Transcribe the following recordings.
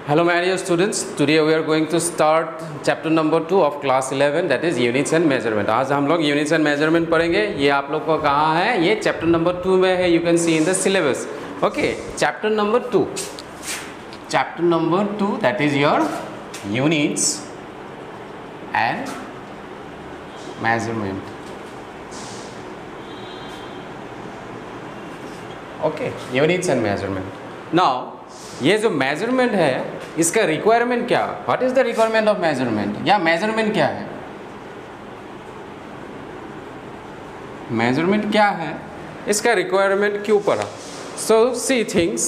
Hello my dear students, today we are going to start chapter number 2 of class 11 that is units and measurement. आज हम लोग units and measurement पढ़ेंगे. ये आप लोग को कहाँ है? ये chapter number 2 में है. You can see in the syllabus. Okay, chapter number 2. Chapter number 2 that is your units and measurement. Okay, units and measurement. Now ये जो मेजरमेंट है इसका रिक्वायरमेंट क्या, what is the requirement of measurement, या measurement क्या है, measurement क्या है, इसका रिक्वायरमेंट क्यों पड़ा. सो सी थिंग्स,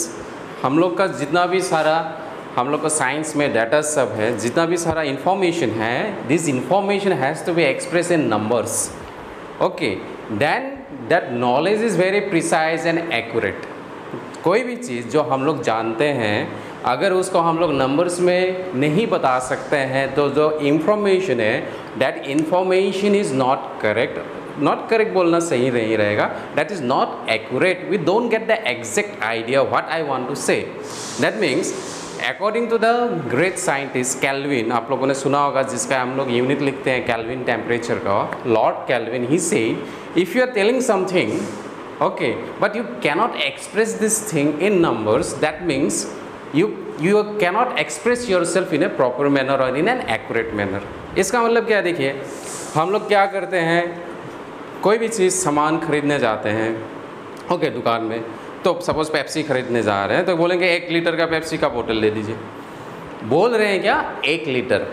हम लोग का जितना भी सारा हम लोग का साइंस में डाटा सब है, जितना भी सारा इंफॉर्मेशन है, this information has to be express in numbers. Okay, then that knowledge is very precise and accurate. कोई भी चीज़ जो हम लोग जानते हैं अगर उसको हम लोग नंबर्स में नहीं बता सकते हैं तो जो इंफॉर्मेशन है that information is not correct. Not correct बोलना सही नहीं रहेगा, that is not accurate. We don't get the exact idea what I want to say. That means according to the great scientist Kelvin, आप लोगों ने सुना होगा जिसका हम लोग यूनिट लिखते हैं कैल्विन टेम्परेचर का, Lord Kelvin, he said if you are telling something okay, but you cannot express this thing in numbers, that means you cannot express yourself in a proper manner or in an accurate manner. इसका मतलब क्या है, देखिए हम लोग क्या करते हैं, कोई भी चीज़ सामान खरीदने जाते हैं ओके दुकान में, तो सपोज़ पेप्सी खरीदने जा रहे हैं तो बोलेंगे 1 लीटर का पेप्सी का बोतल ले दीजिए. बोल रहे हैं क्या, 1 लीटर,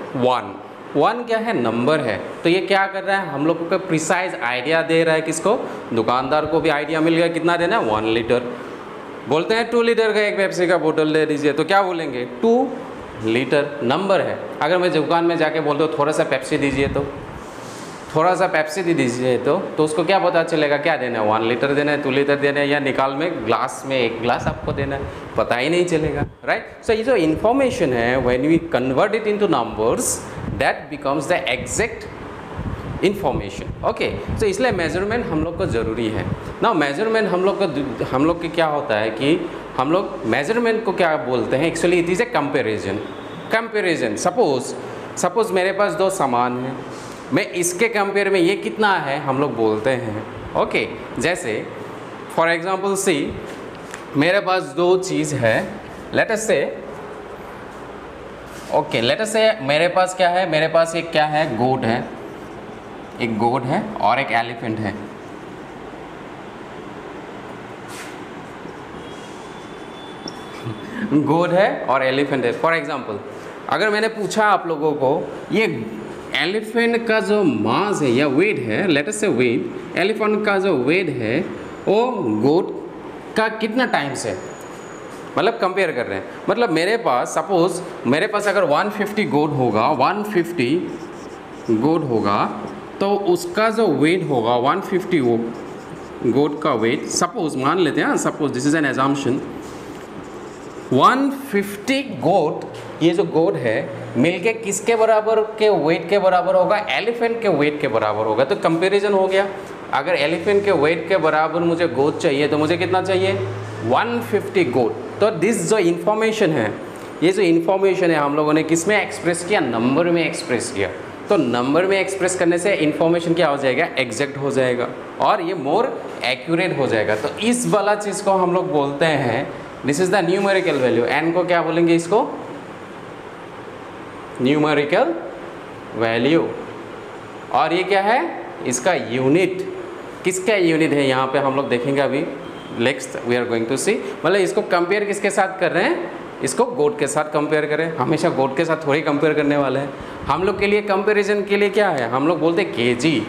1 क्या है, नंबर है. तो ये क्या कर रहा है, हम लोगों को प्रिसाइज आइडिया दे रहा है. किसको, दुकानदार को भी आइडिया मिल गया कितना देना है, 1 लीटर. बोलते हैं 2 लीटर का एक पेप्सी का बोतल ले दीजिए, तो क्या बोलेंगे, 2 लीटर, नंबर है. अगर मैं दुकान में जाके बोलता हूँ थोड़ा सा पेप्सी दीजिए, तो थोड़ा सा पेप्सी दे दीजिए, तो उसको क्या पता चलेगा क्या देना है, 1 लीटर देना है, 2 लीटर देना है, या निकाल में ग्लास में 1 ग्लास आपको देना है, पता ही नहीं चलेगा. राइट. सो ये जो इन्फॉर्मेशन है when we convert it into numbers that becomes the exact information. Okay, so इसलिए मेजरमेंट हम लोग को ज़रूरी है. ना मेजरमेंट हम लोग के क्या होता है कि हम लोग मेजरमेंट को क्या बोलते हैं, actually it is a comparison. Suppose मेरे पास 2 सामान हैं, मैं इसके कंपेयर में ये कितना है हम लोग बोलते हैं. ओके, जैसे फॉर एग्जांपल सी, मेरे पास 2 चीज़ है, लेट अस से ओके, लेट अस से मेरे पास क्या है, मेरे पास एक क्या है, गोट है, एक गोट है और एक एलिफेंट है. गोट है और एलिफेंट है. फॉर एग्जांपल अगर मैंने पूछा आप लोगों को ये एलिफेंट का जो मास है या वेट है, लेट अस से वेट, एलिफेंट का जो वेट है वो गोट का कितना टाइम से, मतलब कंपेयर कर रहे हैं. मतलब मेरे पास सपोज़ मेरे पास अगर 150 गोट होगा, 150 गोट होगा, तो उसका जो वेट होगा 150 वो गोट का वेट, सपोज़ मान लेते हैं, suppose this is an assumption, 150 गोट, ये जो गोट है मिलके किसके बराबर के वेट के बराबर होगा, एलिफेंट के वेट के बराबर होगा. तो कंपैरिजन हो गया. अगर एलिफेंट के वेट के बराबर मुझे गोट चाहिए तो मुझे कितना चाहिए, 150 गोट. तो दिस जो इन्फॉर्मेशन है, ये जो इन्फॉर्मेशन है हम लोगों ने किस में एक्सप्रेस किया, नंबर में एक्सप्रेस किया. तो नंबर में एक्सप्रेस करने से इन्फॉर्मेशन क्या हो जाएगा, एग्जैक्ट हो जाएगा और ये मोर एक्यूरेट हो जाएगा. तो इस वाला चीज़ को हम लोग बोलते हैं, this is the numerical value. N को क्या बोलेंगे, इसको न्यूमेरिकल वैल्यू. और ये क्या है, इसका यूनिट. किसका यूनिट है यहाँ पे हम लोग देखेंगे अभी, next we are going to see. मतलब इसको कंपेयर किसके साथ कर रहे हैं, इसको गोट के साथ कंपेयर करें. हमेशा गोट के साथ थोड़ी कंपेयर करने वाले हैं. हम लोग के लिए कंपैरिजन के लिए क्या है, हम लोग बोलते हैं केजी.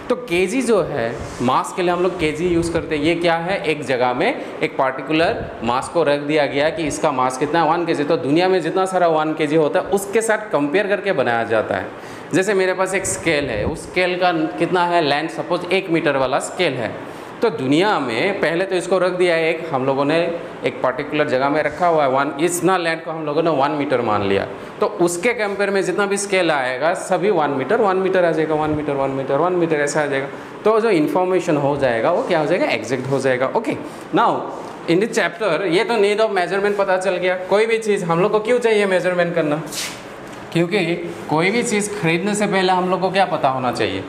तो केजी जो है मास के लिए हम लोग केजी यूज़ करते हैं. ये क्या है, एक जगह में एक पार्टिकुलर मास को रख दिया गया कि इसका मास कितना है, 1 केजी. तो दुनिया में जितना सारा 1 केजी होता है उसके साथ कंपेयर करके बनाया जाता है. जैसे मेरे पास एक स्केल है, उस स्केल का कितना है लेंथ, सपोज 1 मीटर वाला स्केल है. तो दुनिया में पहले तो इसको रख दिया है, एक हम लोगों ने एक पर्टिकुलर जगह में रखा हुआ है 1, इतना लेंथ को हम लोगों ने 1 मीटर मान लिया. तो उसके कंपेयर में जितना भी स्केल आएगा सभी 1 मीटर आ जाएगा, 1 मीटर 1 मीटर 1 मीटर ऐसा आ जाएगा. तो जो इन्फॉर्मेशन हो जाएगा वो क्या हो जाएगा, एग्जैक्ट हो जाएगा. Okay, now in this chapter ये तो नीड ऑफ मेजरमेंट पता चल गया। कोई भी चीज़ हम लोग को क्यों चाहिए मेजरमेंट करना? क्योंकि कोई भी चीज़ खरीदने से पहले हम लोग को क्या पता होना चाहिए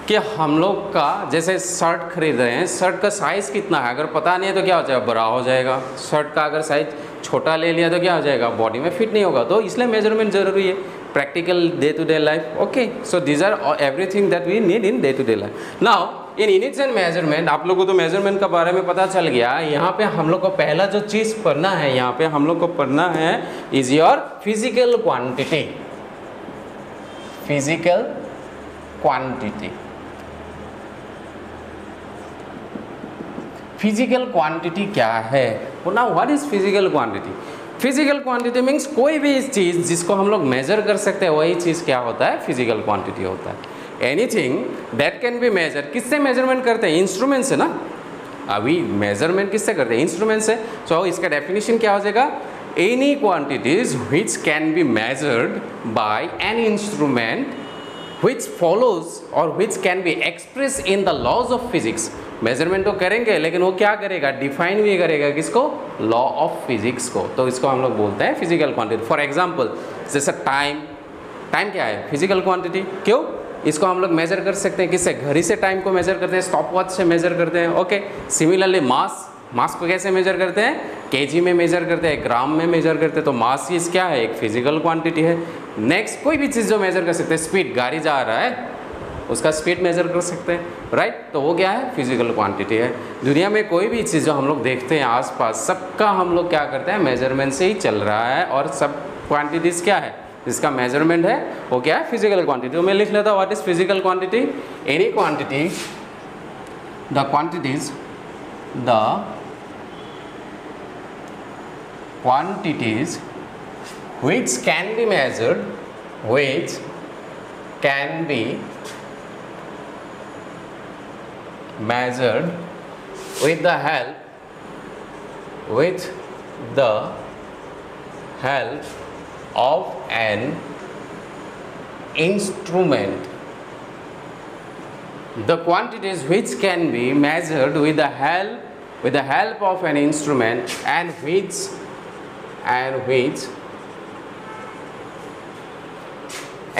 कि हम लोग का, जैसे शर्ट खरीद रहे हैं, शर्ट का साइज़ कितना है, अगर पता नहीं है तो क्या हो जाएगा, बड़ा हो जाएगा। शर्ट का अगर साइज छोटा ले लिया तो क्या हो जाएगा, बॉडी में फिट नहीं होगा। तो इसलिए मेजरमेंट ज़रूरी है, practical day to day life. Okay, so these are everything that we need in day to day life. Now in units and measurement आप लोगों को तो मेजरमेंट के बारे में पता चल गया। यहाँ पे हम लोग को पहला जो चीज़ पढ़ना है, यहाँ पे हम लोग को पढ़ना है is your physical quantity. Physical quantity, physical quantity क्या है? Now what is physical quantity? Physical quantity means कोई भी चीज़ जिसको हम लोग मेजर कर सकते हैं वही चीज़ क्या होता है, फिजिकल क्वांटिटी होता है। Anything that can be measure. किससे मेजरमेंट करते हैं? इंस्ट्रूमेंट से ना। अभी मेजरमेंट किससे करते हैं? इंस्ट्रूमेंट से। सो इसका डेफिनेशन क्या हो जाएगा? Any quantities which can be measured by an instrument which follows or which can be expressed in the laws of physics। Measurement तो करेंगे लेकिन वो क्या करेगा, डिफाइन भी करेगा किसको, लॉ ऑफ फिजिक्स को। तो इसको हम लोग बोलते हैं फिजिकल क्वांटिटी। फॉर एग्जांपल जैसे टाइम, टाइम क्या है, फिजिकल क्वांटिटी। क्यों? इसको हम लोग मेजर कर सकते हैं किससे, घड़ी से टाइम को मेजर करते हैं, स्टॉप वॉच से मेजर करते हैं। ओके, सिमिलरली मास, मास को कैसे मेजर करते हैं, केजी में मेजर करते हैं, ग्राम में मेजर करते हैं। तो मास चीज़ क्या है, एक फिजिकल क्वांटिटी है। नेक्स्ट कोई भी चीज़ जो मेजर कर सकते हैं, स्पीड, गाड़ी जा रहा है उसका स्पीड मेजर कर सकते हैं, राइट। तो वो क्या है, फिजिकल क्वांटिटी है। दुनिया में कोई भी चीज़ जो हम लोग देखते हैं आसपास, सबका हम लोग क्या करते हैं, मेजरमेंट से ही चल रहा है। और सब क्वांटिटीज़ क्या है, जिसका मेजरमेंट है वो क्या है, फिजिकल क्वांटिटी। तो मैं लिख लेता हूँ what is physical quantity. Any quantity, the quantities, the quantities which can be measured, which can be measured with the help of an instrument. The quantities which can be measured with the help of an instrument and which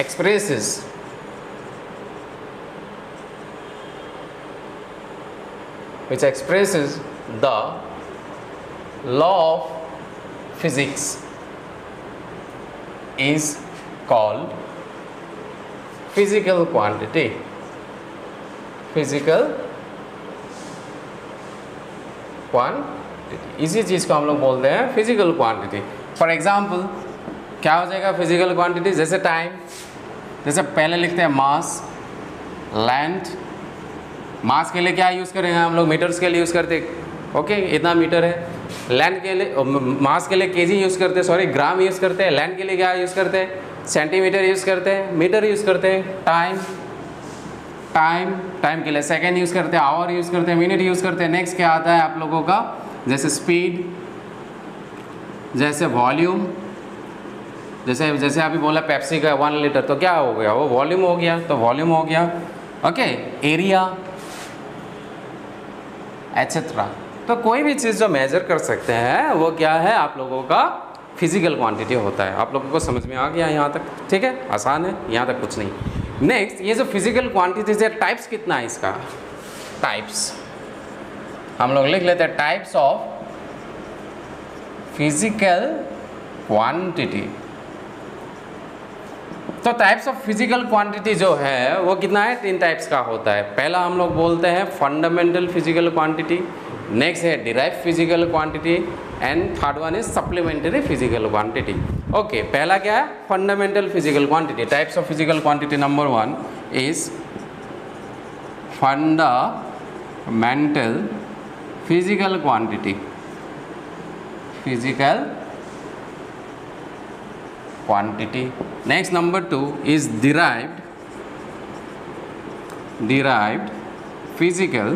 expresses the law of physics is called physical quantity. Physical quantity, इसी चीज़ को हम लोग बोलते हैं physical quantity. For example क्या हो जाएगा physical quantity, जैसे टाइम, जैसे पहले लिखते हैं मास, लेंथ। मास के लिए क्या यूज़ करेंगे हम लोग, मीटर्स के लिए यूज़ करते हैं। ओके, इतना मीटर है। लेंथ के लिए, मास के लिए केजी यूज़ करते हैं, सॉरी ग्राम यूज़ करते हैं। लेंथ के लिए क्या यूज़ करते हैं, सेंटीमीटर यूज़ करते हैं, मीटर यूज़ करते हैं। टाइम के लिए सेकेंड यूज़ करते हैं, आवर यूज़ करते हैं, मिनट यूज़ करते हैं। नेक्स्ट क्या आता है आप लोगों का, जैसे स्पीड, जैसे वॉल्यूम। जैसे अभी बोला पेप्सी का 1 लीटर, तो क्या हो गया, वो वॉल्यूम हो गया, तो वॉल्यूम हो गया। Okay, area etcetera. तो कोई भी चीज़ जो मेजर कर सकते हैं वो क्या है, आप लोगों का फिजिकल क्वांटिटी होता है। आप लोगों को समझ में आ गया यहाँ तक, ठीक है, आसान है, यहाँ तक कुछ नहीं। नेक्स्ट, ये जो फिजिकल क्वांटिटीज है, टाइप्स कितना है इसका, टाइप्स हम लोग लिख लेते हैं, टाइप्स ऑफ फिजिकल क्वांटिटी। तो टाइप्स ऑफ फिजिकल क्वांटिटी जो है वो कितना है, 3 टाइप्स का होता है। पहला हम लोग बोलते हैं फंडामेंटल फिजिकल क्वांटिटी, नेक्स्ट है derive physical quantity, and third one is supplementary physical quantity. Okay, पहला क्या है, fundamental physical quantity. Types of physical quantity, number 1 is fundamental physical quantity, physical quantity. Next, number 2 is derived physical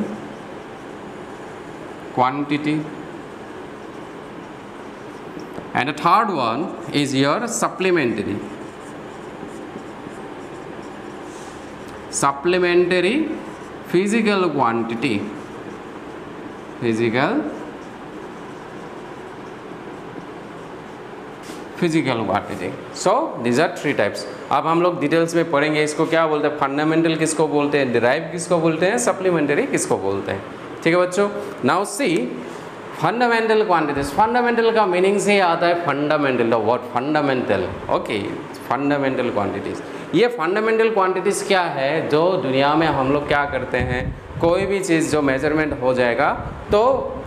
quantity, and the third one is your supplementary physical quantity, physical physical quantity. So these are 3 types. अब हम लोग details में पढ़ेंगे इसको क्या बोलते हैं, fundamental किसको बोलते हैं, डिराइव किसको बोलते हैं, सप्लीमेंट्री किसको बोलते हैं। ठीक है बच्चों, now see fundamental quantities. Fundamental का मीनिंग से आता है fundamental, the word fundamental. Okay, fundamental quantities. ये फंडामेंटल क्वांटिटीज क्या है, जो दुनिया में हम लोग क्या करते हैं, कोई भी चीज़ जो मेजरमेंट हो जाएगा तो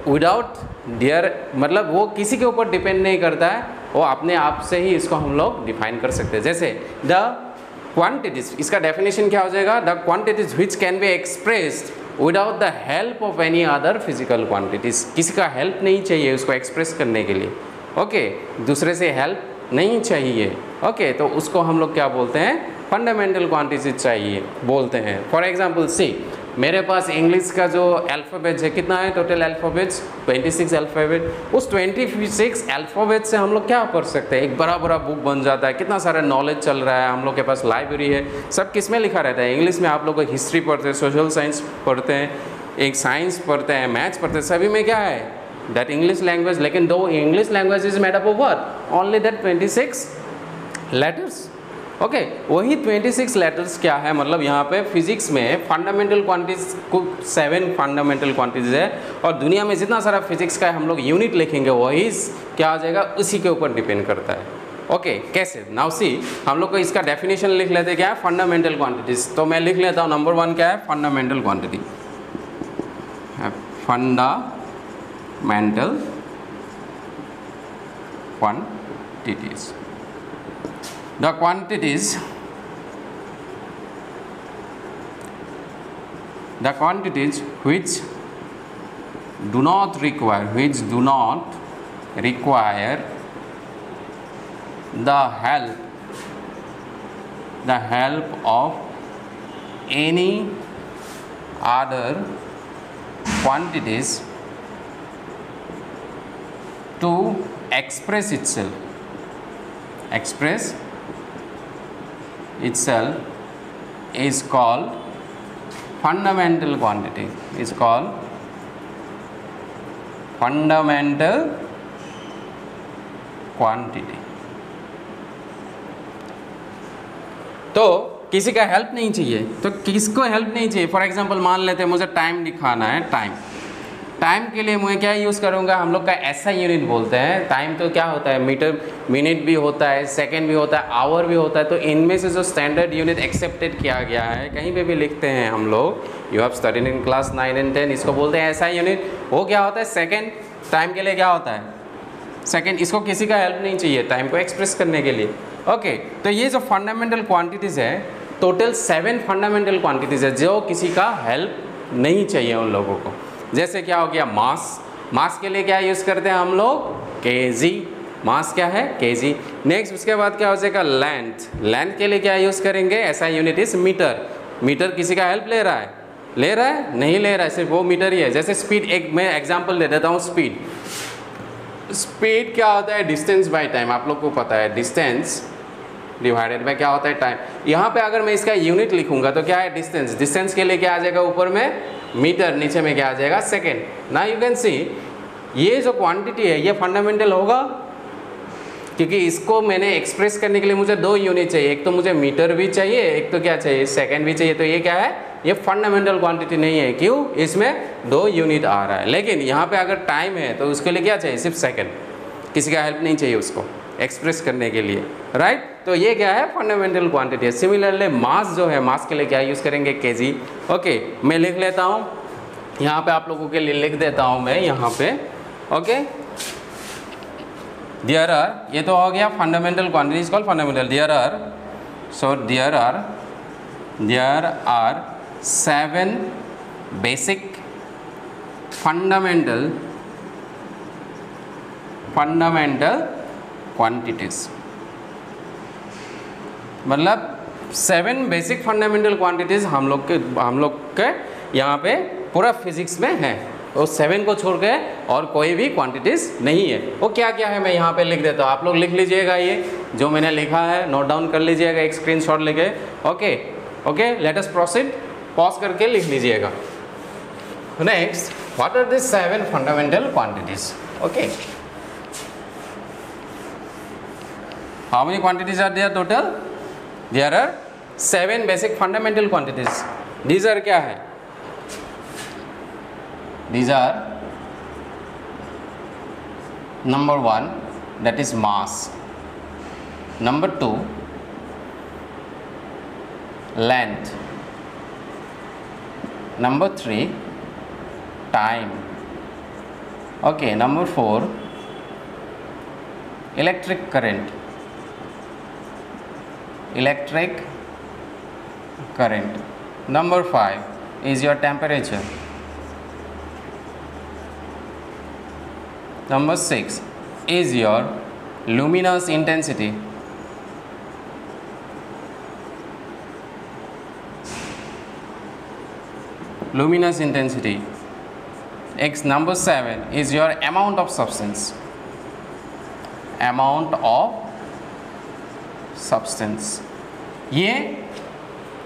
विदाउट डियर, मतलब वो किसी के ऊपर डिपेंड नहीं करता है, वो अपने आप से ही इसको हम लोग डिफाइन कर सकते हैं। जैसे द क्वांटिटीज, इसका डेफिनेशन क्या हो जाएगा, the quantities which can be expressed without the help of any other physical quantities. किसी का हेल्प नहीं चाहिए उसको एक्सप्रेस करने के लिए। ओके, दूसरे से हेल्प नहीं चाहिए। ओके, तो उसको हम लोग क्या बोलते हैं, फंडामेंटल क्वांटिटीज चाहिए बोलते हैं। फॉर एग्जांपल सी, मेरे पास इंग्लिश का जो अल्फ़ाबेट्स है, कितना है टोटल अल्फ़ाबेट्स, 26 अल्फ़ाबेट। उस 26 अल्फ़ाबेट से हम लोग क्या पढ़ सकते हैं, एक बड़ा बड़ा बुक बन जाता है, कितना सारा नॉलेज चल रहा है, हम लोग के पास लाइब्रेरी है, सब किस में लिखा रहता है, इंग्लिश में। आप लोग हिस्ट्री पढ़ते हैं, सोशल साइंस पढ़ते हैं, एक साइंस पढ़ते हैं, मैथ्स पढ़ते हैं, सभी में क्या है, दैट इंग्लिश लैंग्वेज। लेकिन दो English language is made up of what, only that 26 letters. Okay, वही 26 लेटर्स क्या है, मतलब यहाँ पे फिजिक्स में फंडामेंटल क्वांटिटीज को 7 फंडामेंटल क्वांटिटीज है, और दुनिया में जितना सारा फिजिक्स का हम लोग यूनिट लिखेंगे वही क्या आ जाएगा, उसी के ऊपर डिपेंड करता है। ओके, कैसे, नाउ सी, हम लोग को इसका डेफिनेशन लिख लेते हैं, क्या है फंडामेंटल क्वांटिटीज। तो मैं लिख लेता हूँ, नंबर 1 क्या है, fundamental quantity, fundamental quantities. The quantities which do not require the help of any other quantities to express itself is called fundamental quantity, is called fundamental quantity। तो किसी का हेल्प नहीं चाहिए, तो किसको हेल्प नहीं चाहिए, फॉर एग्जांपल मान लेते हैं मुझे टाइम दिखाना है, टाइम के लिए मैं क्या यूज़ करूँगा, हम लोग का ऐसा यूनिट बोलते हैं। टाइम तो क्या होता है, मीटर, मिनट भी होता है, सेकंड भी होता है, आवर भी होता है। तो इनमें से जो स्टैंडर्ड यूनिट एक्सेप्टेड किया गया है, कहीं पे भी लिखते हैं हम लोग, you have studied in class 9 and 10, इसको बोलते हैं ऐसा यूनिट। वो क्या होता है, सेकेंड। टाइम के लिए क्या होता है, सेकेंड। इसको किसी का हेल्प नहीं चाहिए टाइम को एक्सप्रेस करने के लिए। ओके, तो ये जो फंडामेंटल क्वान्टिटीज़ है, टोटल 7 फंडामेंटल क्वान्टिटीज़ है जो किसी का हेल्प नहीं चाहिए उन लोगों को। जैसे क्या हो गया, मास के लिए क्या यूज़ करते हैं हम लोग, केजी। मास क्या है, केजी। नेक्स्ट उसके बाद क्या हो जाएगा, लेंथ के लिए क्या यूज़ करेंगे, ऐसा यूनिट इज मीटर किसी का हेल्प ले रहा है नहीं ले रहा है, सिर्फ वो मीटर ही है। जैसे स्पीड, एक मैं एग्जांपल दे देता हूँ। स्पीड क्या होता है, डिस्टेंस बाय टाइम, आप लोग को पता है, डिस्टेंस डिवाइडेड बाय क्या होता है, टाइम। यहाँ पे अगर मैं इसका यूनिट लिखूंगा तो क्या है, डिस्टेंस के लिए क्या आ जाएगा, ऊपर में मीटर, नीचे में क्या आ जाएगा, सेकेंड। ना यू कैन सी, ये जो क्वांटिटी है ये फंडामेंटल होगा, क्योंकि इसको मैंने एक्सप्रेस करने के लिए मुझे 2 यूनिट चाहिए, एक तो मुझे मीटर भी चाहिए, एक तो क्या चाहिए, सेकेंड भी चाहिए। तो ये क्या है, ये फंडामेंटल क्वांटिटी नहीं है। क्यों, इसमें 2 यूनिट आ रहा है। लेकिन यहाँ पे अगर टाइम है तो उसके लिए क्या चाहिए, सिर्फ सेकेंड, किसी का हेल्प नहीं चाहिए उसको एक्सप्रेस करने के लिए, राइट। तो ये क्या है, फंडामेंटल क्वांटिटी है। सिमिलरली मास जो है, मास के लिए क्या यूज़ करेंगे, केजी। ओके, मैं लिख लेता हूँ यहाँ पे, आप लोगों के लिए लिख देता हूँ मैं यहाँ पे। ओके, देयर आर, ये तो हो गया fundamental quantities called fundamental. There are 7 basic fundamental quantities, मतलब 7 बेसिक फंडामेंटल क्वांटिटीज़ हम लोग के यहाँ पे पूरा फिजिक्स में है। वो 7 को छोड़ के और कोई भी क्वांटिटीज़ नहीं है। वो क्या क्या है मैं यहाँ पे लिख देता हूँ, आप लोग लिख लीजिएगा, ये जो मैंने लिखा है नोट डाउन कर लीजिएगा, एक स्क्रीनशॉट लेके। Okay, let us proceed, pause करके लिख लीजिएगा। Next, what are this 7 fundamental quantities. Okay, How many quantities are there total? There are 7 basic fundamental quantities. These are क्या है? These are number 1, that is mass. Number 2, length. Number 3, time. Okay, number 4, electric current. Electric current. Number 5 is your temperature. Number 6 is your luminous intensity. Luminous intensity. Next, number 7 is your amount of substance. Amount of substance. ये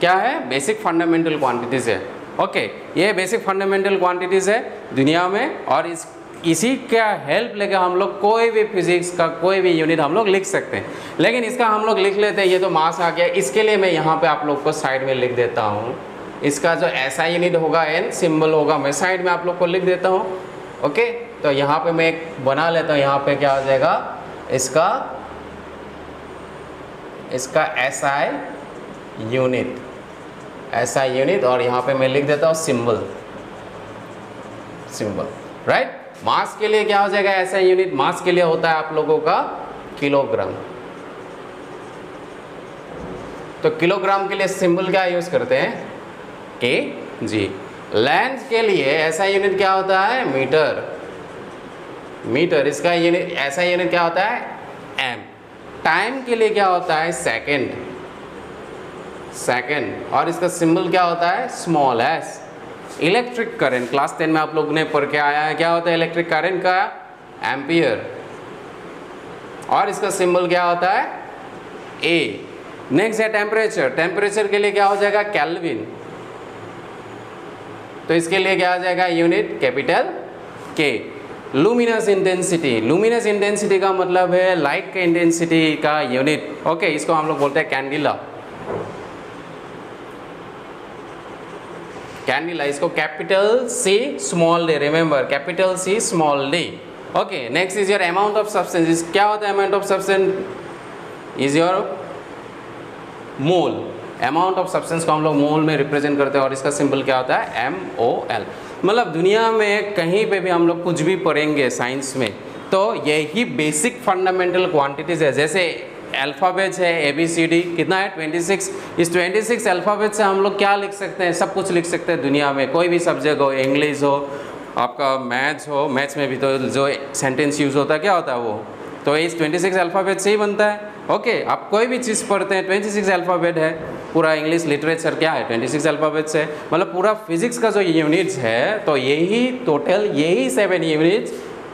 क्या है? Basic fundamental quantities है. Okay, ये basic fundamental quantities है दुनिया में, और इसी का हेल्प लेके हम लोग कोई भी फिजिक्स का कोई भी यूनिट हम लोग लिख सकते हैं. लेकिन इसका हम लोग लिख लेते हैं, ये तो मास आ गया. इसके लिए मैं यहाँ पे आप लोग को साइड में लिख देता हूँ. इसका जो ऐसा यूनिट होगा, एन सिंबल होगा, मैं साइड में आप लोग को लिख देता हूँ. ओके, तो यहाँ पे मैं एक बना लेता हूँ. यहाँ पे क्या हो जाएगा? इसका SI यूनिट, SI यूनिट, और यहाँ पे मैं लिख देता हूँ सिंबल. राइट. मास के लिए क्या हो जाएगा? SI यूनिट मास के लिए होता है आप लोगों का किलोग्राम. तो किलोग्राम के लिए सिंबल क्या यूज करते हैं? kg. लेंथ के लिए SI यूनिट क्या होता है? मीटर. इसका यूनिट SI यूनिट क्या होता है? m. टाइम के लिए क्या होता है? सेकंड. और इसका सिंबल क्या होता है? Small s. Electric current class 10 में आप लोगों ने पढ़ के आया है. क्या होता है इलेक्ट्रिक करंट का? एम्पियर. और इसका सिंबल क्या होता है? A. नेक्स्ट है टेम्परेचर. टेम्परेचर के लिए क्या हो जाएगा? केल्विन. तो इसके लिए क्या हो जाएगा? Unit capital K. Luminous intensity का मतलब है लाइट के इंटेंसिटी का यूनिट. ओके, इसको हम लोग बोलते हैं कैंडिला. इसको capital C small d. Remember, capital C small d. Okay, next is your amount of substance. क्या होता है amount of substance? Is your mole. Amount of substance को हम लोग मोल में रिप्रेजेंट करते हैं, और इसका सिंबल क्या होता है? MOL. मतलब दुनिया में कहीं पे भी हम लोग कुछ भी पढ़ेंगे साइंस में, तो यही बेसिक फंडामेंटल क्वांटिटीज है. जैसे अल्फ़ाबेट्स है ABCD, कितना है? 26. इस 26 अल्फ़ाबेट से हम लोग क्या लिख सकते हैं? सब कुछ लिख सकते हैं दुनिया में. कोई भी सब्जेक्ट हो, इंग्लिश हो, आपका मैथ्स हो, मैथ्स में भी तो जो सेंटेंस यूज़ होता है क्या होता है वो? तो इस 26 अल्फ़ाबेट से ही बनता है. ओके, आप कोई भी चीज़ पढ़ते हैं 26 अल्फ़ाबेट है. पूरा इंग्लिश लिटरेचर क्या है? 26 अल्फ़ाबेट्स है. मतलब पूरा फिजिक्स का जो यूनिट्स है, तो यही टोटल यही 7 यूनिट्स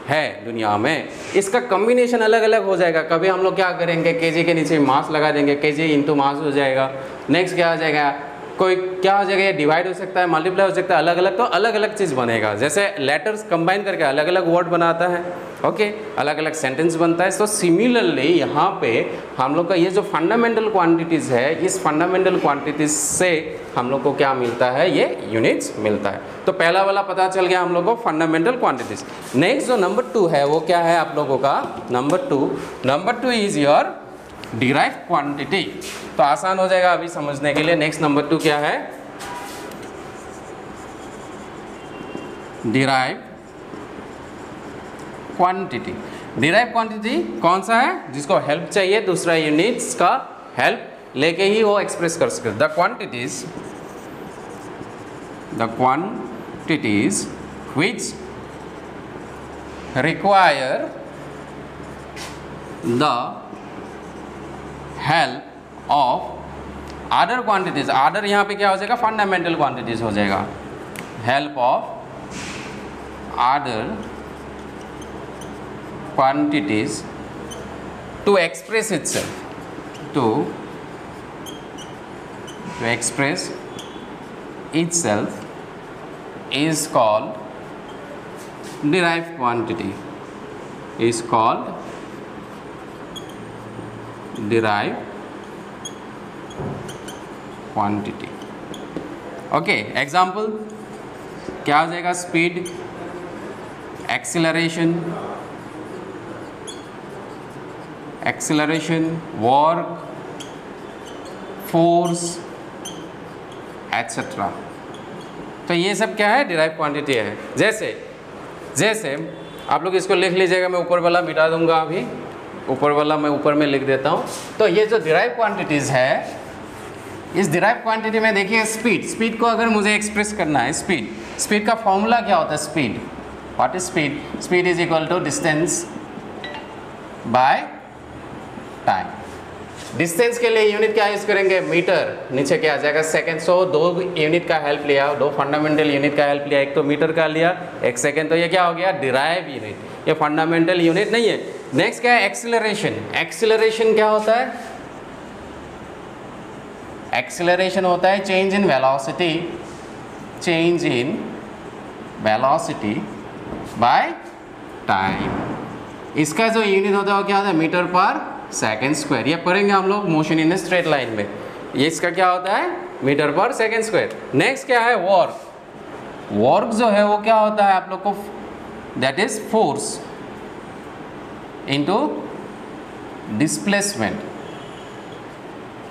है दुनिया में. इसका कम्बिनेशन अलग अलग हो जाएगा. कभी हम लोग क्या करेंगे? केजी के नीचे मास लगा देंगे, केजी इंटू मास हो जाएगा. नेक्स्ट क्या हो जाएगा? कोई क्या हो जाएगा? ये डिवाइड हो सकता है, मल्टीप्लाई हो सकता है, अलग अलग. तो अलग अलग चीज़ बनेगा. जैसे लेटर्स कंबाइन करके अलग अलग वर्ड बनाता है. ओके, अलग अलग सेंटेंस बनता है. तो सिमिलरली यहाँ पे हम लोग का ये जो फंडामेंटल क्वांटिटीज़ है, इस फंडामेंटल क्वांटिटीज से हम लोग को क्या मिलता है? ये यूनिट्स मिलता है. तो पहला वाला पता चल गया हम लोग को फंडामेंटल क्वांटिटीज. नेक्स्ट जो नंबर 2 है वो क्या है आप लोगों का? Number two is your derived quantity. तो आसान हो जाएगा अभी समझने के लिए. नेक्स्ट नंबर 2 क्या है? Derived quantity. डिराइव्ड क्वांटिटी कौन सा है? जिसको हेल्प चाहिए दूसरा यूनिट्स का हेल्प लेके ही वो एक्सप्रेस कर सकते. The quantities which require the help of other quantities. other यहाँ पे क्या हो जाएगा? फंडामेंटल क्वांटिटीज हो जाएगा. help of other quantities to express itself. to express itself is called derived quantity. Is called derive quantity. Okay, example क्या हो जाएगा? Speed, acceleration, work, force etcetera. तो ये सब क्या है? डिराइव क्वांटिटी है। जैसे आप लोग इसको लिख लीजिएगा, मैं ऊपर वाला मिटा दूंगा अभी, ऊपर वाला मैं ऊपर में लिख देता हूँ। तो ये जो डिराइव क्वांटिटीज़ है, इस डिराइव क्वांटिटी में देखिए स्पीड को अगर मुझे एक्सप्रेस करना है, स्पीड का फॉर्मूला क्या होता है? Speed, what is speed? Speed is equal to distance by time. Distance के लिए यूनिट क्या यूज करेंगे? मीटर, नीचे क्या आ जाएगा? सेकेंड। सो दो यूनिट का हेल्प लिया, दो फंडामेंटल यूनिट का हेल्प लिया, एक तो मीटर का लिया, एक सेकेंड। तो ये क्या हो गया? डिराइव यूनिट, ये फंडामेंटल यूनिट नहीं है। नेक्स्ट क्या है? एक्सीलरेशन। एक्सीलरेशन क्या होता है? एक्सीलरेशन होता है change in velocity by time. इसका जो यूनिट होता है वो क्या होता है? मीटर पर सेकेंड स्क्वायर। ये पढ़ेंगे हम लोग मोशन इन स्ट्रेट लाइन में। ये इसका क्या होता है? मीटर पर सेकेंड स्क्वायर। नेक्स्ट क्या है? वर्क जो है वो क्या होता है आप लोग को? That is force into displacement.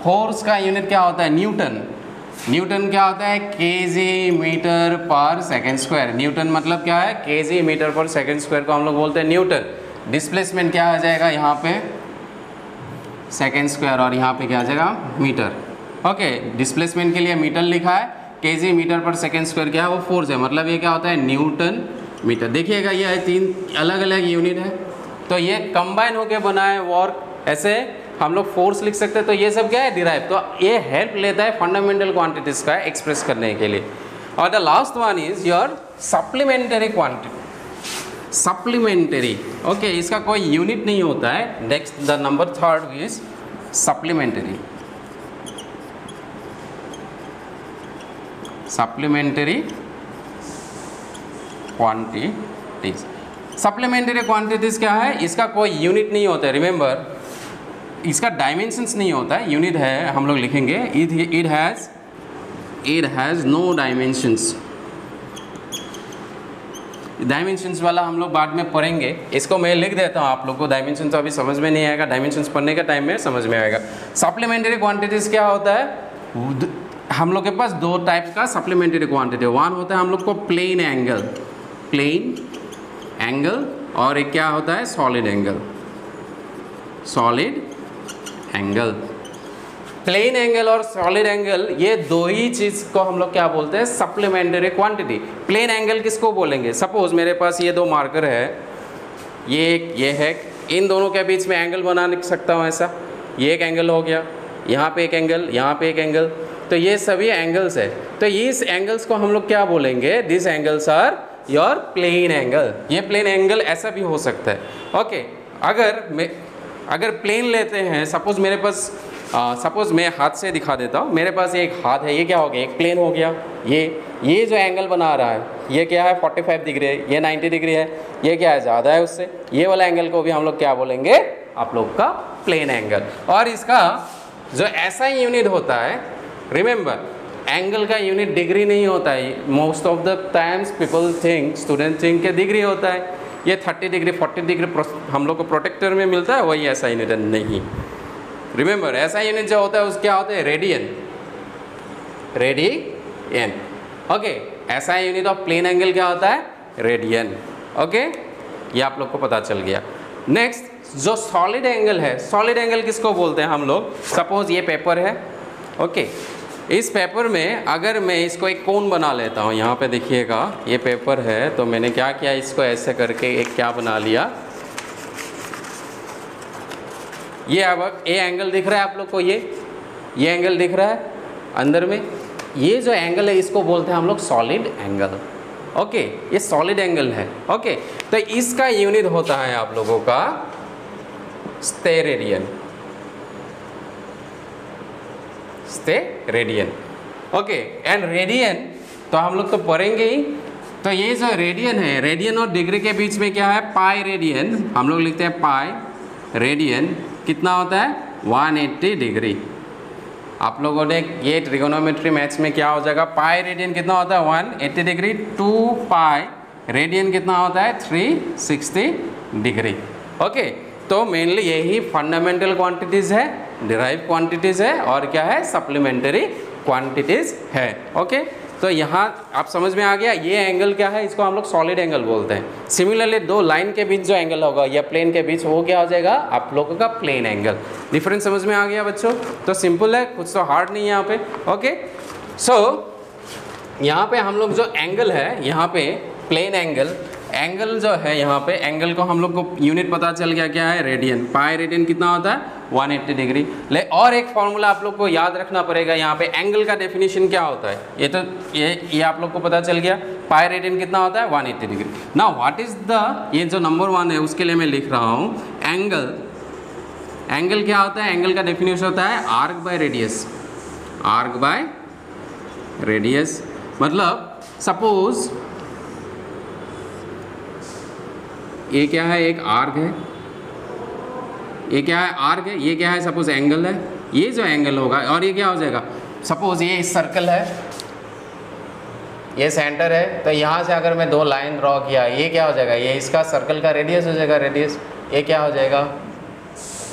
Force का यूनिट क्या होता है? न्यूटन क्या होता है? केजी मीटर पर सेकेंड स्क्वायर। न्यूटन मतलब क्या है? केजी मीटर पर सेकेंड स्क्वायर को हम लोग बोलते हैं न्यूटन। डिस्प्लेसमेंट क्या आ जाएगा? यहाँ पे सेकेंड स्क्वायर और यहाँ पे क्या आ जाएगा? मीटर। ओके, डिस्प्लेसमेंट के लिए मीटर लिखा है, केजी मीटर पर सेकेंड स्क्वायर क्या है? वो फोर्स है, मतलब ये क्या होता है? Newton metre. देखिएगा ये है, तीन अलग अलग यूनिट है, तो ये कंबाइन होके बना है वर्क। ऐसे हम लोग फोर्स लिख सकते हैं। तो ये सब क्या है? डिराइव। तो ये हेल्प लेता है फंडामेंटल क्वांटिटीज का एक्सप्रेस करने के लिए। और the last one is your supplementary quantity. Supplementary, okay, इसका कोई यूनिट नहीं होता है। Next the number third is supplementary. Supplementary quantities. Supplementary quantities क्या है? इसका कोई यूनिट नहीं होता है। रिमेंबर, इसका डायमेंशंस नहीं होता है, यूनिट है, हम लोग लिखेंगे। It has no dimensions. Dimensions वाला हम लोग बाद में पढ़ेंगे। इसको मैं लिख देता हूँ आप लोग को। डायमेंशंस तो अभी समझ में नहीं आएगा, डायमेंशंस पढ़ने का टाइम में समझ में आएगा। सप्लीमेंटरी क्वांटिटीज़ क्या होता है? हम लोग के पास दो टाइप का सप्लीमेंटरी क्वांटिटी। वन होता है हम लोग को प्लेन एंगल, और एक क्या होता है? Solid angle. प्लेन एंगल और सॉलिड एंगल, ये दो ही चीज़ को हम लोग क्या बोलते हैं? Supplementary quantity. प्लेन एंगल किसको बोलेंगे? सपोज मेरे पास ये दो मार्कर है, ये है, इन दोनों के बीच में एंगल बना सकता हूँ ऐसा। ये एक एंगल हो गया, यहाँ पे एक एंगल, यहाँ पे एक एंगल। तो ये सभी एंगल्स है। तो इस एंगल्स को हम लोग क्या बोलेंगे? This angles are your plane angle. ये प्लेन एंगल ऐसा भी हो सकता है। ओके, अगर प्लेन लेते हैं, सपोज मेरे पास सपोज मैं हाथ से दिखा देता हूँ। मेरे पास एक हाथ है, ये क्या हो गया? एक प्लेन हो गया। ये जो एंगल बना रहा है, ये क्या है? 45 डिग्री है, ये 90 डिग्री है, ये क्या है? ज़्यादा है उससे। ये वाला एंगल को भी हम लोग क्या बोलेंगे? आप लोग का प्लेन एंगल। और इसका जो ऐसा यूनिट होता है, रिमेंबर, एंगल का यूनिट डिग्री नहीं होता है। Most of the times people think, student think के डिग्री होता है। ये 30 डिग्री 40 डिग्री हम लोग को प्रोटेक्टर में मिलता है, वही ऐसा यूनिट नहीं। रिमेंबर, ऐसा यूनिट जो होता है उस क्या होता है? रेडियन। ओके, ऐसा यूनिट ऑफ प्लेन एंगल क्या होता है? रेडियन। ओके, ये आप लोग को पता चल गया। नेक्स्ट जो सॉलिड एंगल है, सॉलिड एंगल किसको बोलते हैं हम लोग? सपोज ये पेपर है, ओके, इस पेपर में अगर मैं इसको एक कोन बना लेता हूँ, यहाँ पे देखिएगा ये पेपर है, तो मैंने क्या किया? इसको ऐसे करके एक क्या बना लिया? ये अब ये एंगल दिख रहा है आप लोग को, ये एंगल दिख रहा है अंदर में। ये जो एंगल है इसको बोलते हैं हम लोग सॉलिड एंगल। ओके, ये सॉलिड एंगल है। ओके, तो इसका यूनिट होता है आप लोगों का स्टेरेडियन। ओके, एंड रेडियन तो हम लोग तो पढ़ेंगे ही। तो ये जो रेडियन है, रेडियन और डिग्री के बीच में क्या है? Pi radian. हम लोग लिखते हैं पाई रेडियन। कितना होता है? 180 डिग्री। आप लोगों ने ये ट्रिगोनोमेट्री मैथ्स में क्या हो जाएगा, पाई रेडियन कितना होता है 180 डिग्री, 2 पाई रेडियन कितना होता है 360 डिग्री। ओके, तो मेनली यही फंडामेंटल क्वांटिटीज है, डिराइव क्वांटिटीज है और क्या है सप्लीमेंट्री क्वांटिटीज है। ओके, तो यहाँ आप समझ में आ गया, ये एंगल क्या है, इसको हम लोग सॉलिड एंगल बोलते हैं। सिमिलरली दो लाइन के बीच जो एंगल होगा या प्लेन के बीच, वो क्या हो जाएगा आप लोगों का प्लेन एंगल। डिफरेंस समझ में आ गया बच्चों? तो सिंपल है, कुछ तो हार्ड नहीं है यहाँ पे। ओके, सो यहाँ पे हम लोग जो एंगल है, यहाँ पे प्लेन एंगल जो है, यहाँ पे एंगल को हम लोग को यूनिट पता चल गया क्या है, रेडियन। पाई रेडियन कितना होता है 180 डिग्री। ले और एक फॉर्मूला आप लोग को याद रखना पड़ेगा, यहाँ पे एंगल का डेफिनेशन क्या होता है, ये तो ये आप लोग को पता चल गया, पाई रेडियन कितना होता है 180 degree. Now what is the, ये जो नंबर 1 है उसके लिए मैं लिख रहा हूँ एंगल क्या होता है, एंगल का डेफिनेशन होता है arc by radius. Arc by radius मतलब सपोज ये क्या है, एक आर्क है, ये क्या है आर्क है, ये क्या है सपोज एंगल है, ये जो एंगल होगा और ये क्या हो जाएगा, सपोज ये इस सर्कल है, ये सेंटर है, तो यहाँ से अगर मैं दो लाइन ड्रॉ किया, ये क्या हो जाएगा, ये इसका सर्कल का रेडियस हो जाएगा, रेडियस, ये क्या हो जाएगा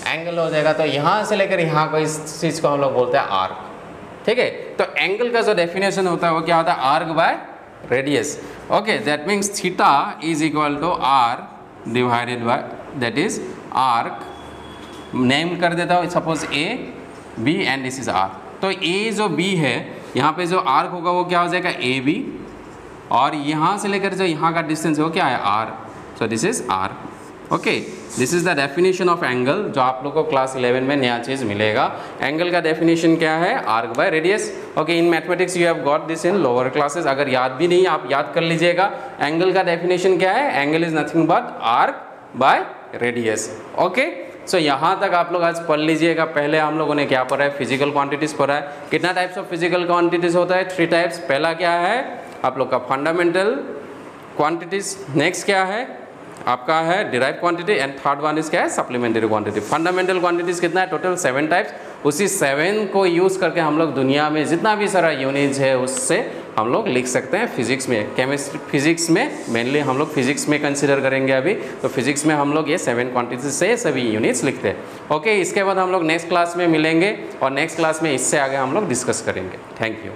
एंगल हो जाएगा। तो यहाँ से लेकर यहाँ को, इस चीज़ को हम लोग बोलते हैं आर्क। ठीक है, तो एंगल का जो डेफिनेशन होता है वो क्या होता है, arc by radius. Okay, that means theta is equal to R divided by that is arc. Name कर देता हूँ suppose A B and this is R. तो ए जो बी है, यहाँ पे जो आर्क होगा वो क्या हो जाएगा ए बी, और यहाँ से लेकर जो यहाँ का डिस्टेंस है वो क्या है R. So this is R. Okay, this is the definition of angle, जो आप लोग को क्लास 11 में नया चीज़ मिलेगा। एंगल का डेफिनेशन क्या है, arc by radius. Okay, in mathematics you have got this in lower classes. अगर याद भी नहीं, आप याद कर लीजिएगा। एंगल का डेफिनेशन क्या है, angle is nothing but arc by radius. Okay, so यहाँ तक आप लोग आज पढ़ लीजिएगा। पहले हम लोगों ने क्या पढ़ा है, फिजिकल क्वांटिटीज पढ़ा है। कितना टाइप्स ऑफ फिजिकल क्वांटिटीज होता है, 3 टाइप्स। पहला क्या है आप लोग का फंडामेंटल क्वांटिटीज, नेक्स्ट क्या है आपका है derive quantity, and third one is क्या है सप्लीमेंट्री क्वांटिटी। फंडामेंटल क्वांटिटीज कितना है, टोटल 7 टाइप्स। उसी 7 को यूज़ करके हम लोग दुनिया में जितना भी सारा यूनिट्स है उससे हम लोग लिख सकते हैं फिजिक्स में, केमिस्ट्री फिजिक्स में, मेनली हम लोग फिजिक्स में कंसिडर करेंगे अभी। तो फिजिक्स में हम लोग ये 7 क्वांटिटीज से सभी यूनिट्स लिखते हैं। ओके, इसके बाद हम लोग नेक्स्ट क्लास में मिलेंगे और नेक्स्ट क्लास में इससे आगे हम लोग डिस्कस करेंगे। Thank you.